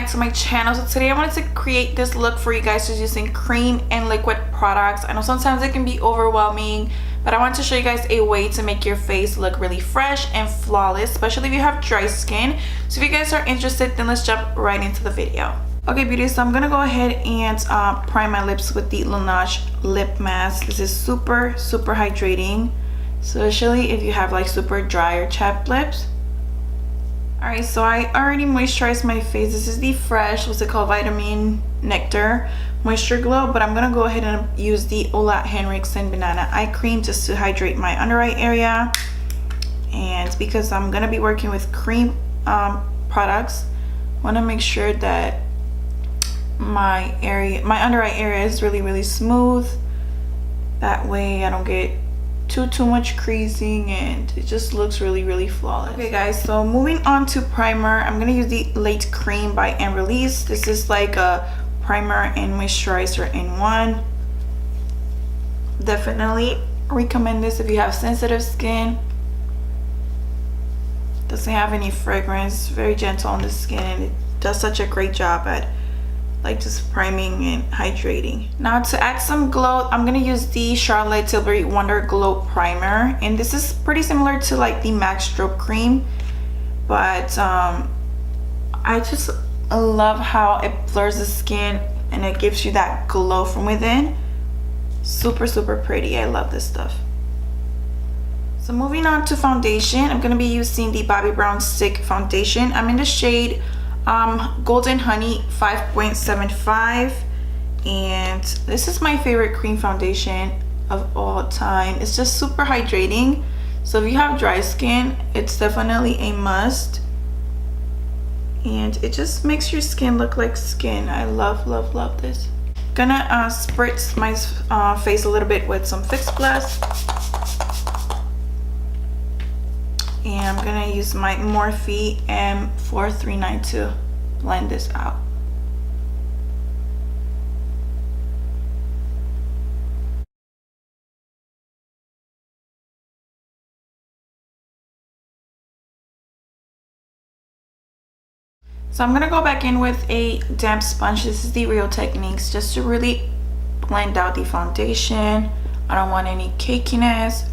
back to my channel. So today I wanted to create this look for you guys just using cream and liquid products. I know sometimes it can be overwhelming, but I want to show you guys a way to make your face look really fresh and flawless, especially if you have dry skin. So if you guys are interested, then let's jump right into the video. Okay beauties, so I'm gonna go ahead and prime my lips with the LANEIGE lip mask. This is super hydrating, especially if you have like super dry or chapped lips. Alright, so I already moisturized my face. This is the fresh, what's it called, vitamin Nectar Moisture Glow, but I'm gonna go ahead and use the HENRIKSEN Banana Eye Cream just to hydrate my under eye area. And because I'm gonna be working with cream products, I want to make sure that my under eye area is really smooth. That way I don't get too much creasing and it just looks really flawless. Okay guys, so moving on to primer, I'm gonna use the Lait Cream by EMBROYLISSE. This is like a primer and moisturizer in one. Definitely recommend this if you have sensitive skin. Doesn't have any fragrance, very gentle on the skin, and it does such a great job at like just priming and hydrating. Now to add some glow, I'm gonna use the Charlotte Tilbury Wonder Glow Primer, and this is pretty similar to like the MAC Strobe Cream, but I just love how it blurs the skin and it gives you that glow from within. Super pretty. I love this stuff. So moving on to foundation, I'm gonna be using the Bobbi Brown Stick Foundation. I'm in the shade Golden Honey 5.75, and this is my favorite cream foundation of all time. It's just super hydrating, so if you have dry skin, it's definitely a must, and it just makes your skin look like skin. I love this. Gonna spritz my face a little bit with some Fix Plus, and I'm gonna use my Morphe M4392 to blend this out. So I'm gonna go back in with a damp sponge. This is the Real Techniques, just to really blend out the foundation. I don't want any cakiness.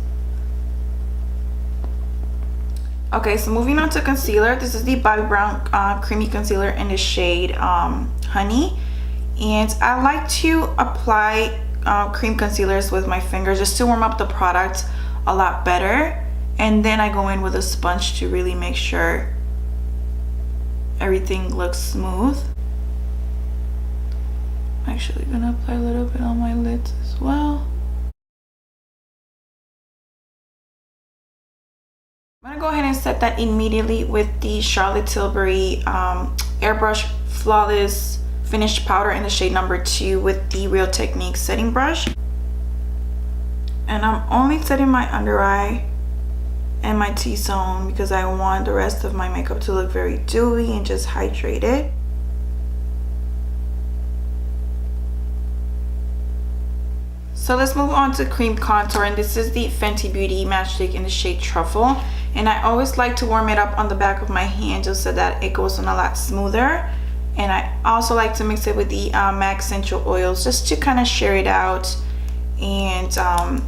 Okay, so moving on to concealer. This is the Bobbi Brown Creamy Concealer in the shade Honey. And I like to apply cream concealers with my fingers just to warm up the product a lot better. And then I go in with a sponge to really make sure everything looks smooth. I'm actually gonna apply a little bit on my lids as well. I'm gonna go ahead and set that immediately with the Charlotte Tilbury Airbrush Flawless Finished Powder in the shade number 2 with the Real Techniques setting brush. And I'm only setting my under eye and my T-zone because I want the rest of my makeup to look very dewy and just hydrated. So let's move on to cream contour, and this is the Fenty Beauty Matchstick in the shade Truffle. And I always like to warm it up on the back of my hand just so that it goes on a lot smoother. And I also like to mix it with the MAC Essential Oils just to kind of share it out. And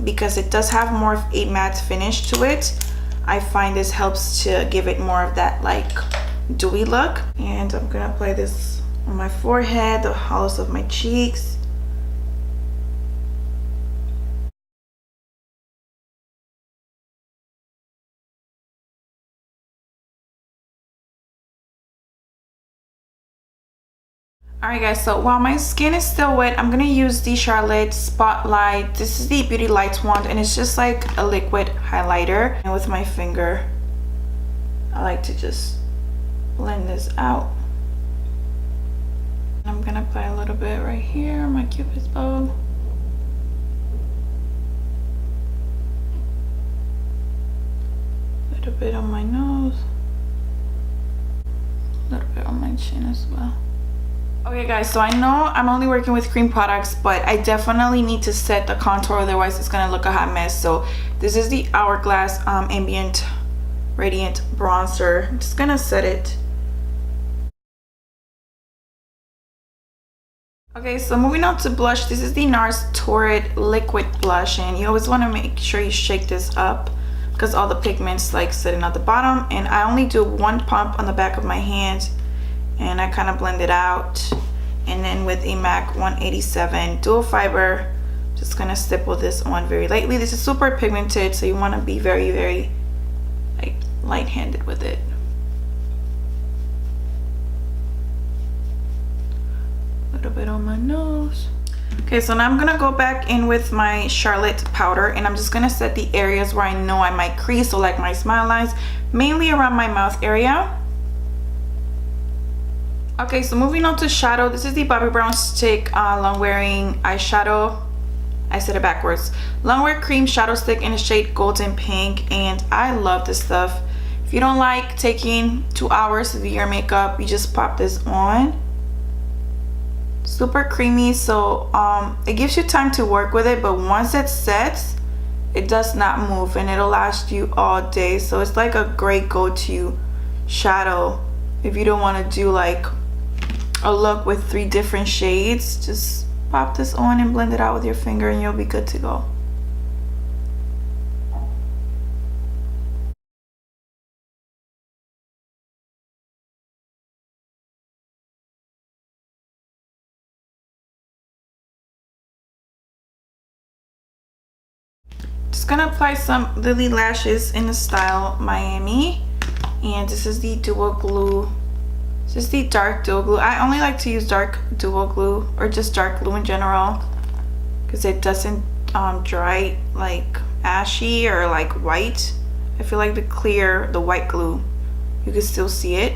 because it does have more of a matte finish to it, I find this helps to give it more of that like dewy look. And I'm gonna apply this on my forehead, the hollows of my cheeks. Alright guys, so while my skin is still wet, I'm gonna use the Charlotte Spotlight. This is the Beauty Light wand, and it's just like a liquid highlighter. And with my finger, I like to just blend this out. I'm gonna apply a little bit right here on my Cupid's bow. A little bit on my nose. A little bit on my chin as well. Okay guys, so I know I'm only working with cream products, but I definitely need to set the contour, otherwise it's gonna look a hot mess. So this is the Hourglass Ambient Radiant Bronzer. I'm just gonna set it Okay, so moving on to blush. This is the NARS Torrid Liquid Blush, and you always want to make sure you shake this up because all the pigments like sitting at the bottom. And I only do one pump on the back of my hand, and I kind of blend it out. And then with a MAC 187 dual fiber, just gonna stipple this on very lightly. This is super pigmented, so you want to be very like light-handed with it. A little bit on my nose. Okay, so now I'm gonna go back in with my Charlotte powder, and I'm just gonna set the areas where I know I might crease, so like my smile lines, mainly around my mouth area. Okay, so moving on to shadow. This is the Bobbi Brown Stick long wearing eyeshadow. I said it backwards. Long wear cream shadow stick in the shade Golden Pink, and I love this stuff. If you don't like taking 2 hours to do your makeup, you just pop this on. Super creamy, so it gives you time to work with it, but once it sets, it does not move and it'll last you all day. So it's like a great go-to shadow if you don't want to do like a look with 3 different shades. Just pop this on and blend it out with your finger and you'll be good to go. Just gonna apply some Lily lashes in the style Miami, and this is the dual glue. This is the dark dual glue. I only like to use dark dual glue or just dark glue in general because it doesn't dry like ashy or like white. I feel like the white glue, you can still see it.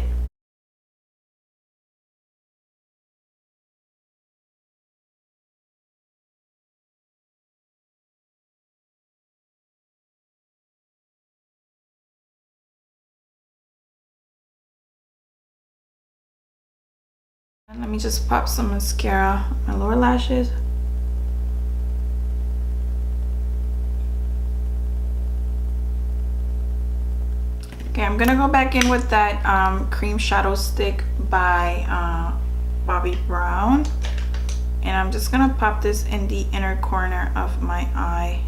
And let me just pop some mascara on my lower lashes. Okay, I'm gonna go back in with that cream shadow stick by Bobbi Brown, and I'm just gonna pop this in the inner corner of my eye.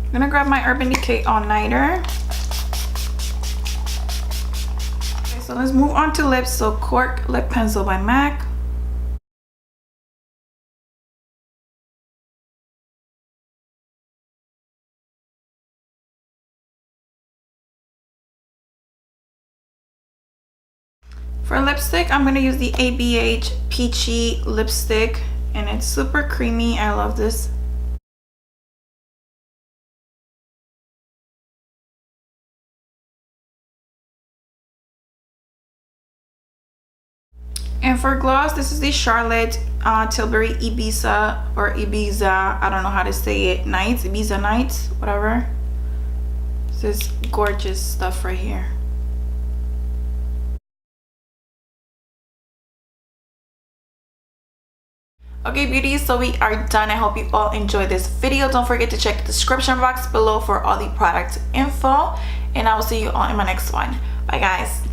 I'm gonna grab my Urban Decay All Nighter. Okay, so let's move on to lips. So Cork Lip Pencil by MAC. For lipstick, I'm gonna use the ABH Peachy lipstick, and it's super creamy. I love this. And for gloss, this is the Charlotte Tilbury Ibiza or Ibiza, I don't know how to say it, Nights, Ibiza Nights, whatever. This is gorgeous stuff right here. Okay beauties, so we are done. I hope you all enjoyed this video. Don't forget to check the description box below for all the product info, and I will see you all in my next one. Bye guys.